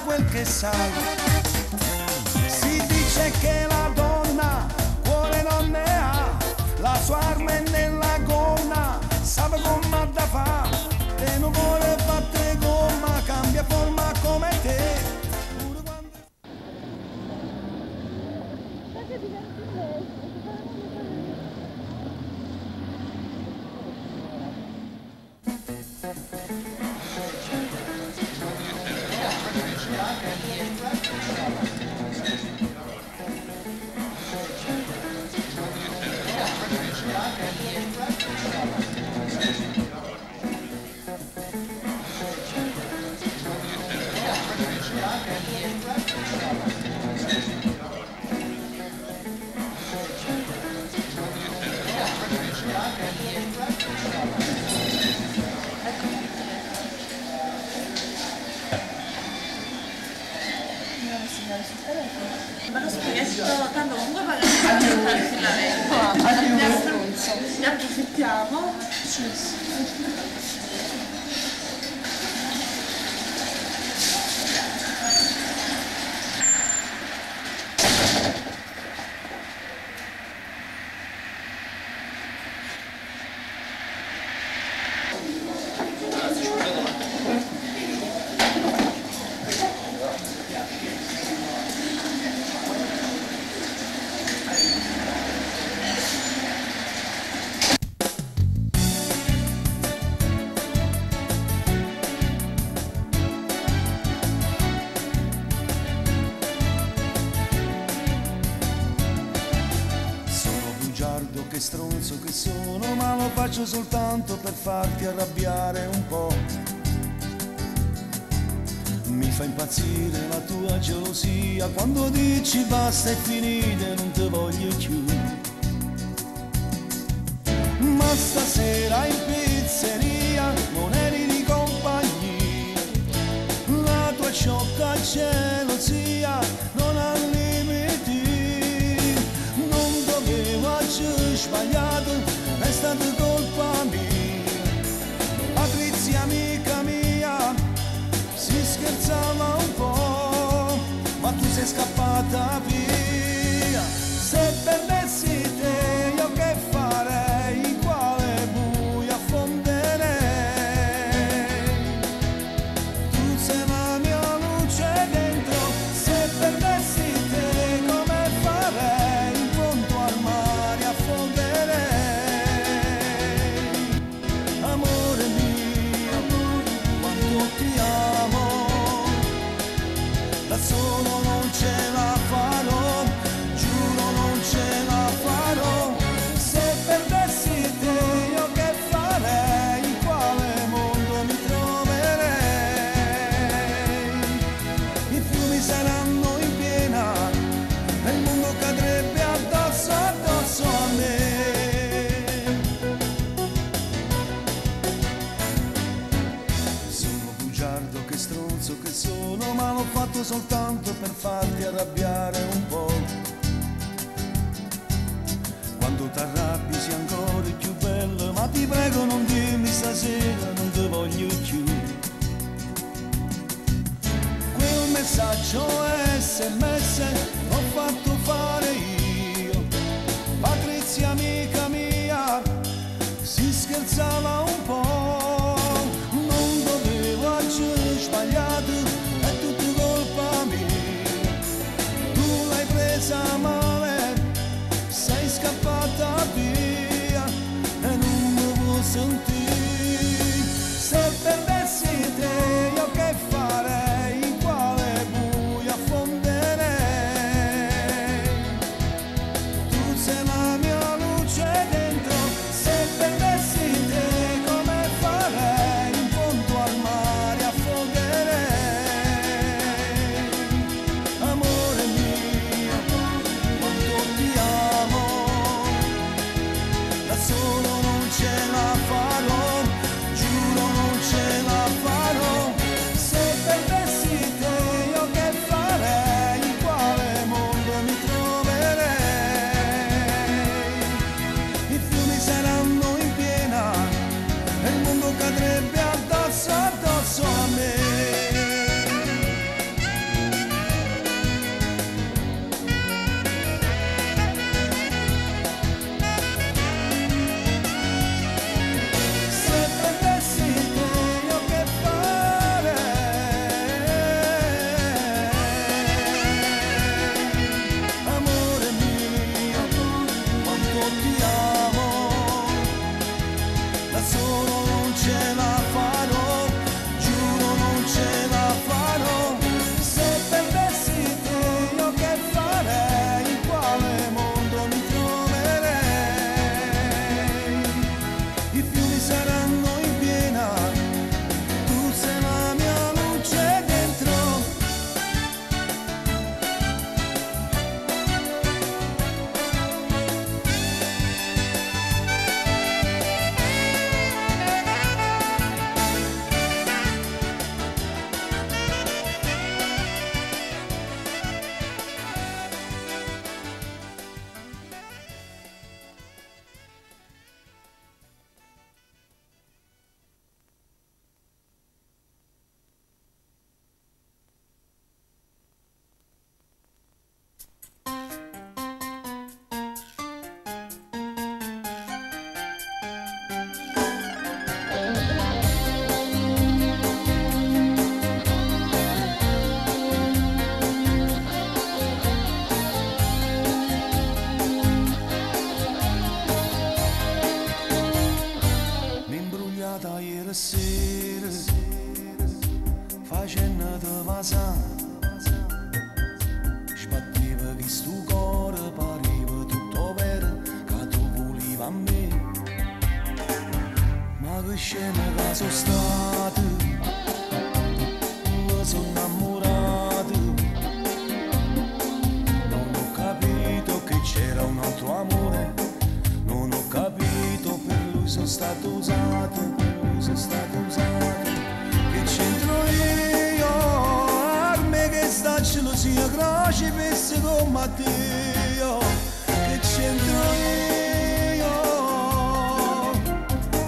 quel che sai. Si dice che la donna cuore non ne ha, la sua arma è nella gonna, sa come da fa, e non vuole battere gomma, cambia forma come te. Ma lo spaghetto, tanto comunque pagare la ne approfittiamo. Che stronzo che sono, ma lo faccio soltanto per farti arrabbiare un po'. Mi fa impazzire la tua gelosia quando dici basta è finita, non ti voglio più. Ma stasera in pizzeria non eri di compagnia, la tua sciocca gelosia non ha limiti. Non dovevo aver sbagliato, è stata colpa mia. Patrizia amica mia, si scherzava un po', ma tu sei scappata via. Se perdessi te io che farei, in quale buio affonderei. Tu sei la mia luce dentro, se perdessi te come farei, in fondo al mare affonderei. Amore mio, quanto ti amo, da solo non ce la farò, giuro non ce la farò. Se perdessi te io che farei, in quale mondo mi troverei. I fiumi saranno in piena e il mondo cadrebbe addosso, addosso a me. Sono bugiardo, che stronzo che sono, ma l'ho fatto soltanto per farti arrabbiare un po'. Quando t'arrabbi sei ancora più bello, ma ti prego non dirmi stasera non ti voglio più. Quel messaggio SMS l'ho fatto fare io. Patrizia amica mia, si scherzava un po', non dovevo aver sbagliato, è tutto colpa mia. Tu l'hai presa male, sei scappata via e non mi vuoi sentire. Se perdessi te io che farei, in quale buio affonderei. Tu sei la mia luce dentro, se perdessi te imbrogliata ieri sera, facendo te passare. Sbatteva che sto cuore, pareva tutto vero, che tu volevi a me. Ma che scena che sono state, mi sono innamorato. Non ho capito che c'era un altro amore, non ho capito, per lui sono stato usato, per lui sono stato usato. Che c'entro io, arme che sta gelosia, croce pesse con Matteo. Che c'entro io,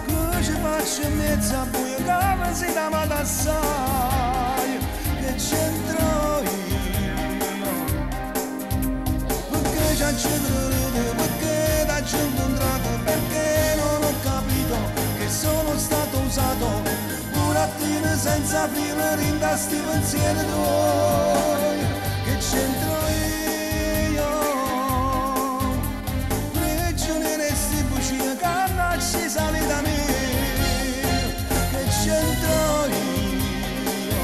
che ci faccio in mezzo a buio, che mi si dà amata assai. Che c'entro io, perché ci accedere, perché t'ho incontrato, perché non ho capito che sono stato usato. Un attimo senza prima rindasti i pensieri tuoi. Che c'entro io, prigioniere e sti bucine, cannacci sali da me. Che c'entro io,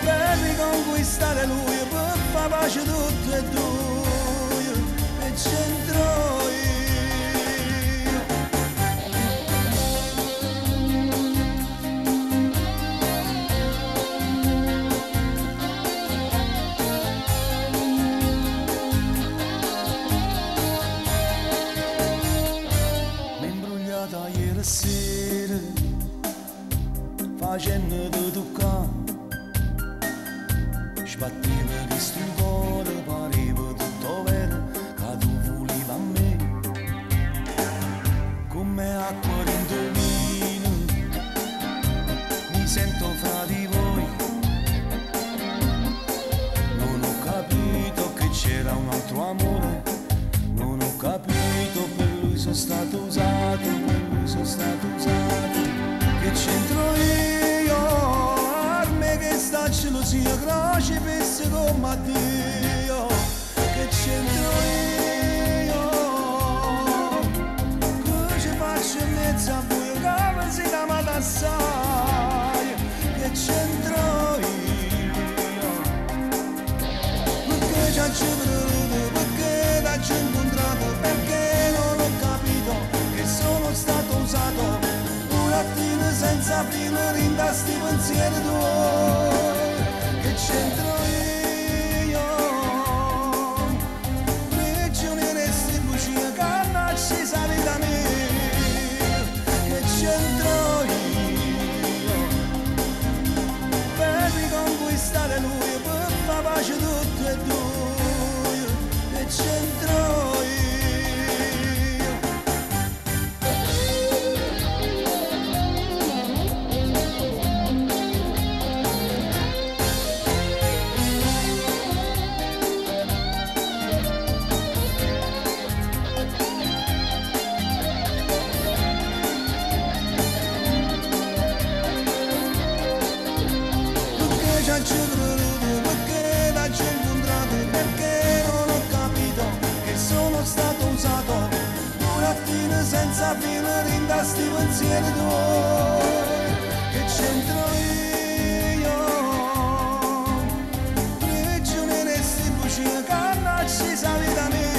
per riconquistare lui, per far pace tutte e due. Che c'entro io. Ieri sera, facendo te toccare, sbatteva che sto cuore, pareva tutto vero, che tu volevi a me. Come acqua d'indovino, mi sento fra di voi. Non ho capito che c'era un altro amore, non ho capito, per lui sono stato usato, per lui sono stato usato. Che c'entro io, arme che sta gelosia, croce pesse con Matteo. Che c'entro io, che ci faccio in mezzo a buio, che mi si dà amata assai. Che c'entro io, perché ci accedere, perché t'ho incontrato, perché non ho capito che sono stato usato. Un attimo senza prima rindasti i pensieri tuoi. Che c'entro io, prigioniere e sti bucine, cannacci sali da me. Che c'entro io, per riconquistare lui, per far pace tutte e due. Che c'entro io. Perché t'ho incontrato, perché non ho capito che sono stato usato. Un attimo senza prima rindasti i pensieri tuoi. Che c'entro io, prigioniere e sti bucine, cannacci sali da me.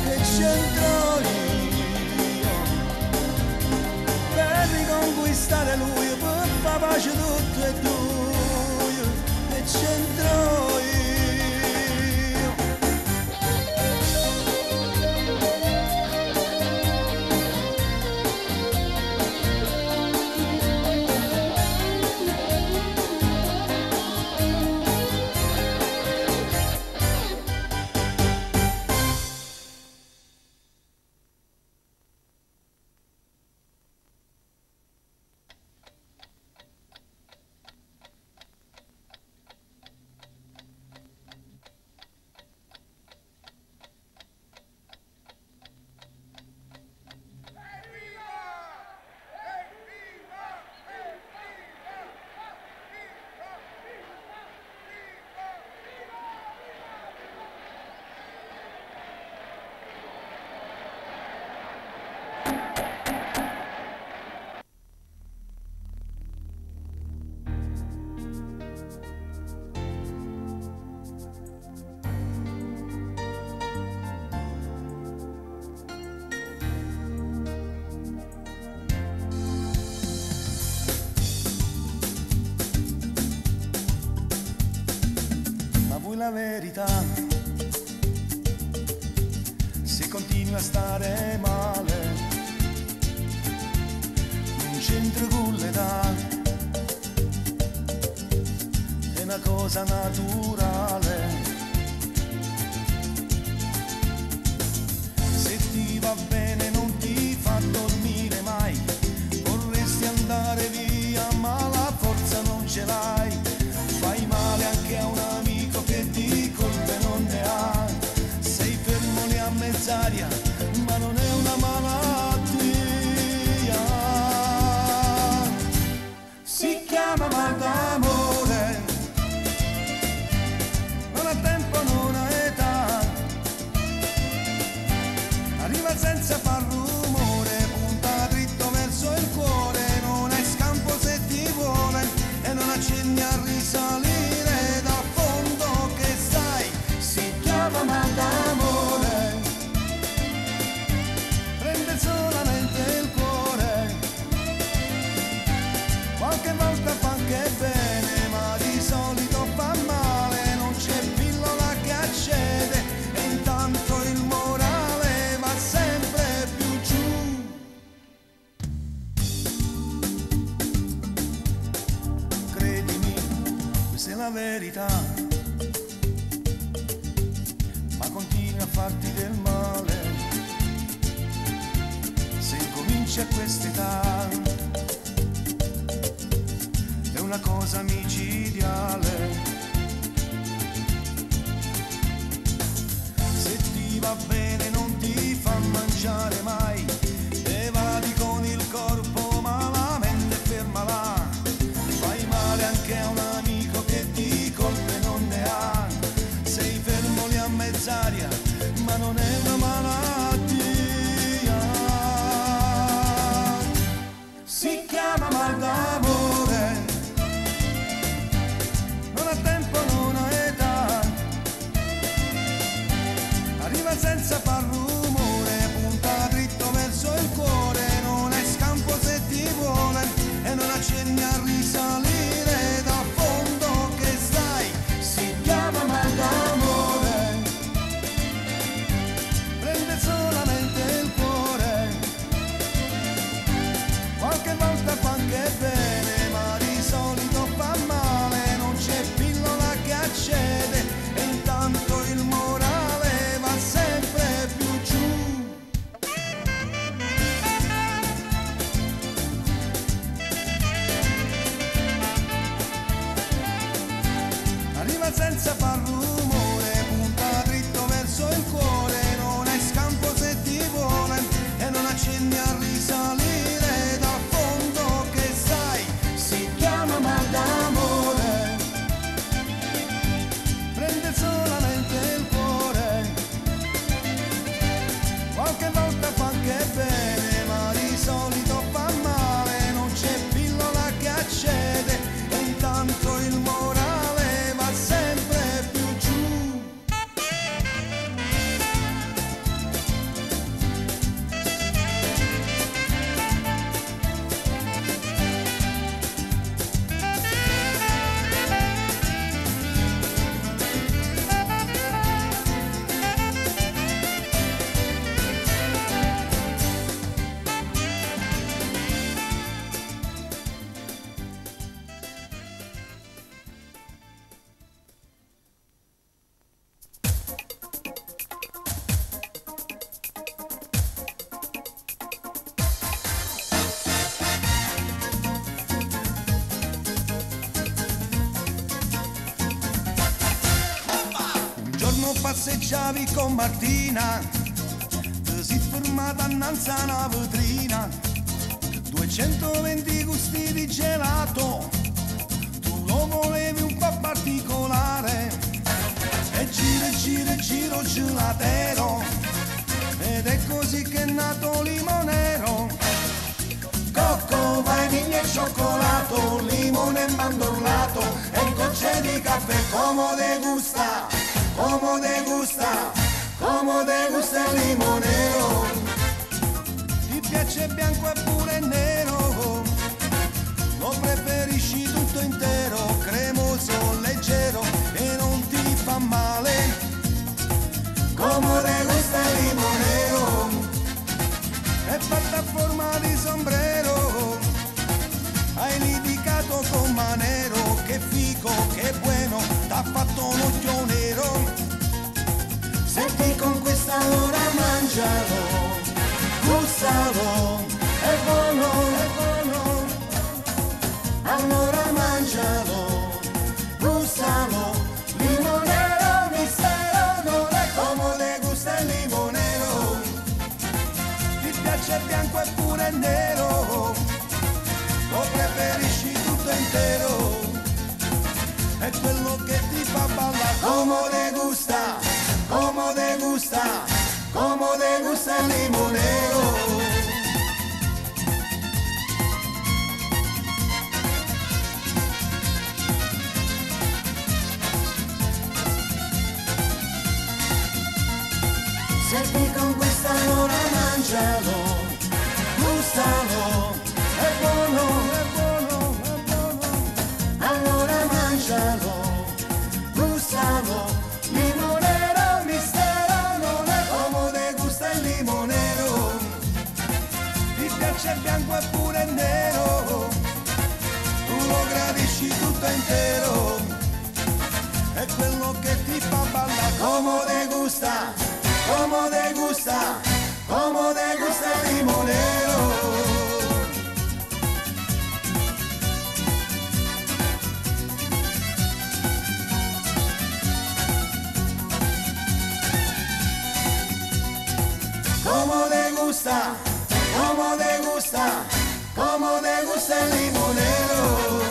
Che c'entro io, per riconquistare lui, per far pace tutte e due. Che c'entro io. la verità. Se continui a stare male, non c'entra con l'età, è una cosa naturale. Se ti va bene non ti fa dormire mai, vorresti andare via ma la forza non ce l'hai, fai male anche a un amico che di colpe non ne ha, sei fermo lì a mezz'aria ma non è una malattia, si chiama mal d'amore, non ha tempo, non ha età, arriva senza far rumore, punta dritto verso il cuore, non hai scampo se ti vuole e non accenni a risalire da fondo che sai, si chiama mal d'amore, prende solamente il cuore, qualche volta fa anche bene ma di solito fa male, non c'è pillola che accede e intanto il morale va sempre più giù. Credimi, questa è la verità, ma continui a farti del male, se cominci a quest'età, è una cosa micidiale. Se ti va bene non ti fa mangiare mai, evadi con il corpo ma la mente fermala, fai male anche a un amico che di colpe non ne ha, sei fermo lì a mezz'aria ma non è una malattia, si chiama mal d'amore, non ha tempo, non ha età, arriva senza far rumore, punta dritto verso il cuore, non hai scampo se ti vuole e non accenni a risalire da fondo che stai, si chiama mal d'amore, prende solamente il cuore, qualche volta fa anche bene ma di solito fa male, non c'è pillola che accede e intanto il morale va sempre più giù. Arriva senza far rumore, punta dritto verso il cuore, non hai scampo se ti vuole e non accenni a risalire da fondo che sai, si chiama mal d'amore, prende solamente il cuore, qualche volta fa anche bene ma di solito fa male, non c'è pillola che accede e intanto il morale va sempre più giù. Un giorno passeggiavi con Martina, ti si fermata innanzi a una vetrina, 220 gusti di gelato, tu lo volevi un po' particolare, e giro gelatero, ed è così che è nato Limonero. Cocco, vaniglia e cioccolato, limone e mandorlato, e gocce di caffè, come te gusta, come te gusta, come te gusta il limonero. Ti piace bianco e pure nero, lo preferisci tutto intero, cremoso, leggero e non ti fa male. di sombrero, hai litigato con Manero, che fico, che bueno, t'ha fatto un occhio nero. Senti con questa ora mangialo, gustalo, è buono, è buono. Allora mangialo, gustalo, limonero, mistero, non è come gusta il limonero. Ti piace il bianco e pure il nero, lo preferisci tutto intero, è quello che ti fa ballare. Come gusta, come gusta, come gusta il limonero. Senti con questa ora mangialo, gustalo, è buono, è buono, è buono. Allora mangialo, gustalo, limonero, mistero, non è come gusta il limonero. Ti piace il bianco e pure il nero, tu lo gradisci tutto intero, è quello che ti fa ballare. Come gusta, come gusta, come gusta il limonero. Come gusta, come gusta, come gusta il limonero.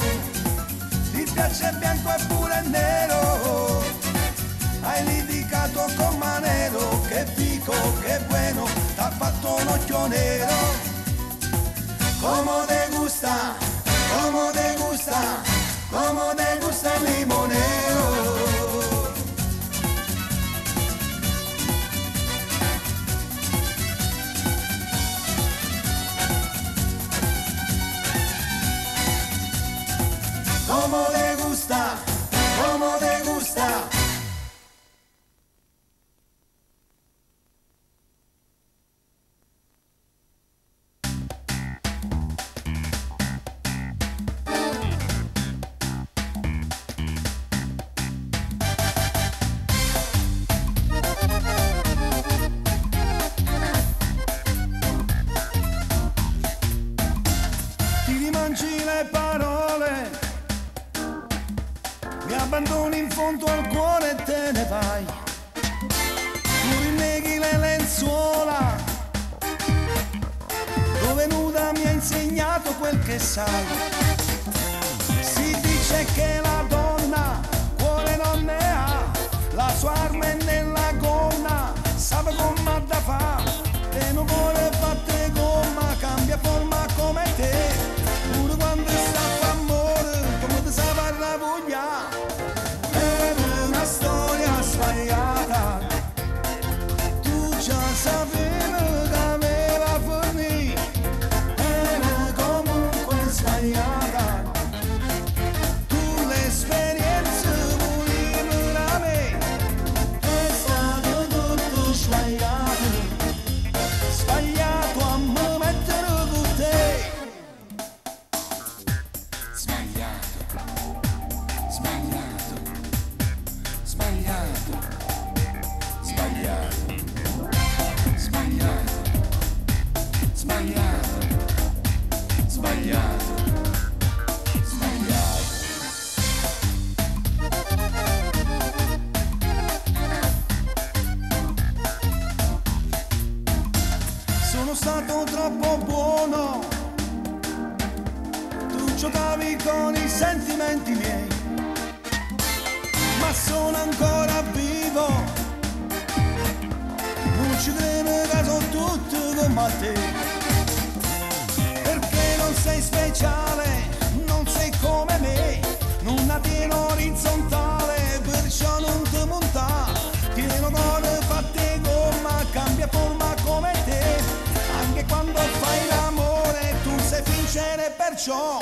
Ti piace il bianco e pure il nero, hai litigato con Manero, che fico, che bueno, t'ha fatto un occhio nero. Come gusta, come gusta, come gusta il limonero. Come gusta, come gusta. Ti rimangi le parole, mi abbandoni in fondo al cuore e te ne vai. Tu rinneghi le lenzuola, dove nuda mi ha insegnato quel che sai. Si dice che la donna cuore non ne ha, la sua arma è nella gonna, sa come da fa. E non vuole fatte gomma, cambia forma come te, pure quando sta a amore, come ti sa parla voglia. È una storia sbagliata, tu già sapevi che aveva fornito, era comunque sbagliata. Tu l'esperienza volevi da me, è stato tutto sbagliato, sbagliato a me mettere con te. Sbagliato, sbagliato, sbagliato, sbagliato, sbagliato, sbagliato, sbagliato, sbagliato. Sono stato troppo buono, tu giocavi con i sentimenti miei, ma sono ancora vivo, non ci credo che sono tutti come te, perché non sei speciale, non sei come me, non la tieni orizzontale, perciò non ti monta, tieno cose fatte gomma, cambia forma come te, anche quando fai l'amore tu sei sincere perciò.